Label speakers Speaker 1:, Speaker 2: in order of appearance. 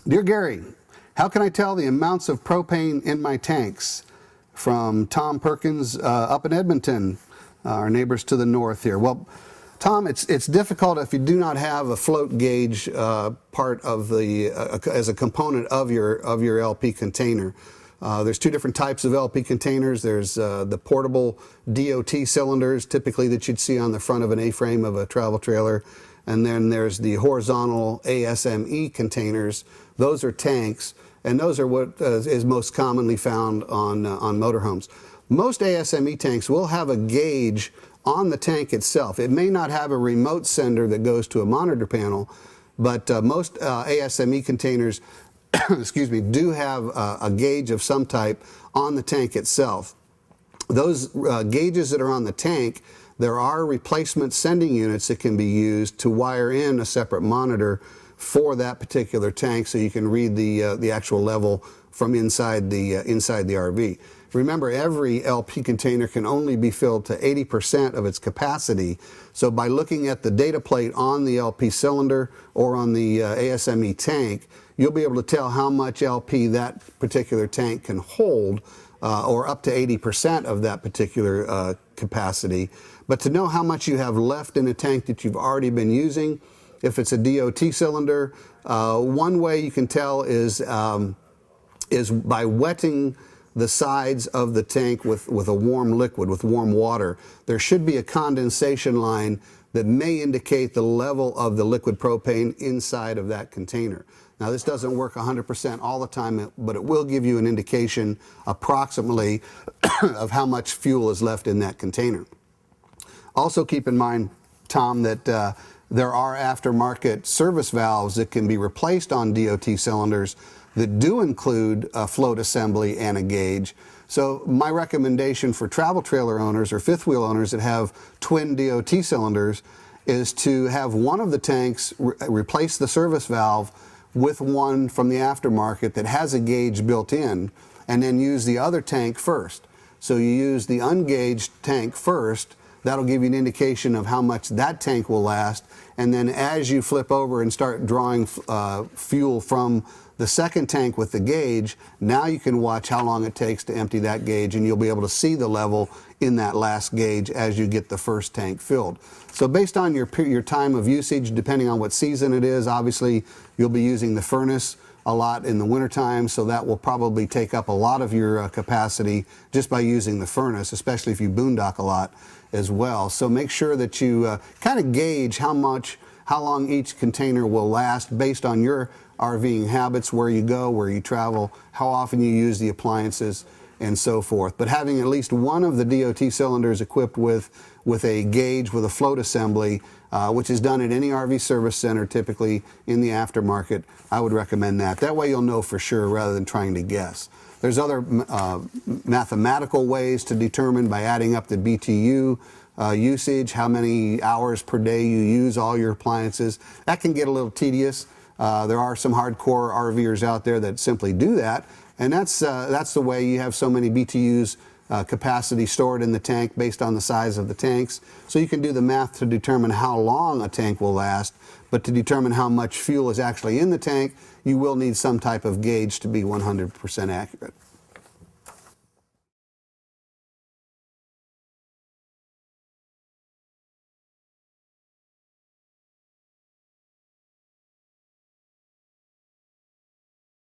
Speaker 1: Dear Gary, how can I tell the amounts of propane in my tanks? From Tom Perkins up in Edmonton, our neighbors to the north here. Well, Tom, it's difficult if you do not have a float gauge part of the as a component of your LP container. There's two different types of LP containers. There's the portable DOT cylinders, typically that you'd see on the front of an A-frame of a travel trailer. And then there's the horizontal ASME containers. Those are tanks, and those are what is most commonly found on motorhomes. Most ASME tanks will have a gauge on the tank itself. It may not have a remote sender that goes to a monitor panel, but most ASME containers excuse me, do have a gauge of some type on the tank itself. Those gauges that are on the tank, there are replacement sending units that can be used to wire in a separate monitor for that particular tank, so you can read the actual level from inside the RV. Remember, every LP container can only be filled to 80% of its capacity. So by looking at the data plate on the LP cylinder or on the ASME tank, you'll be able to tell how much LP that particular tank can hold, or up to 80% of that particular capacity. But to know how much you have left in a tank that you've already been using, if it's a DOT cylinder, one way you can tell is by wetting the sides of the tank with a warm liquid, with warm water. There should be a condensation line that may indicate the level of the liquid propane inside of that container. Now, this doesn't work 100% all the time, but it will give you an indication approximately of how much fuel is left in that container. Also keep in mind, Tom, that there are aftermarket service valves that can be replaced on DOT cylinders that do include a float assembly and a gauge. So my recommendation for travel trailer owners or fifth wheel owners that have twin DOT cylinders is to have one of the tanks replace the service valve with one from the aftermarket that has a gauge built in, and then use the other tank first. So you use the ungauged tank first. That'll give you an indication of how much that tank will last, and then as you flip over and start drawing fuel from the second tank with the gauge, now you can watch how long it takes to empty that gauge, and you'll be able to see the level in that last gauge as you get the first tank filled. So based on your time of usage, depending on what season it is, obviously you'll be using the furnace a lot in the wintertime, so that will probably take up a lot of your capacity just by using the furnace, especially if you boondock a lot as well. So make sure that you kind of gauge how long each container will last based on your RVing habits, where you go, where you travel, how often you use the appliances, and so forth. But having at least one of the DOT cylinders equipped with a gauge with a float assembly, which is done at any RV service center, typically in the aftermarket, I would recommend that. That way you'll know for sure rather than trying to guess. There's other mathematical ways to determine by adding up the BTU usage, how many hours per day you use all your appliances. That can get a little tedious. There are some hardcore RVers out there that simply do that, and that's the way you have so many BTUs capacity stored in the tank based on the size of the tanks. So you can do the math to determine how long a tank will last, but to determine how much fuel is actually in the tank, you will need some type of gauge to be 100% accurate.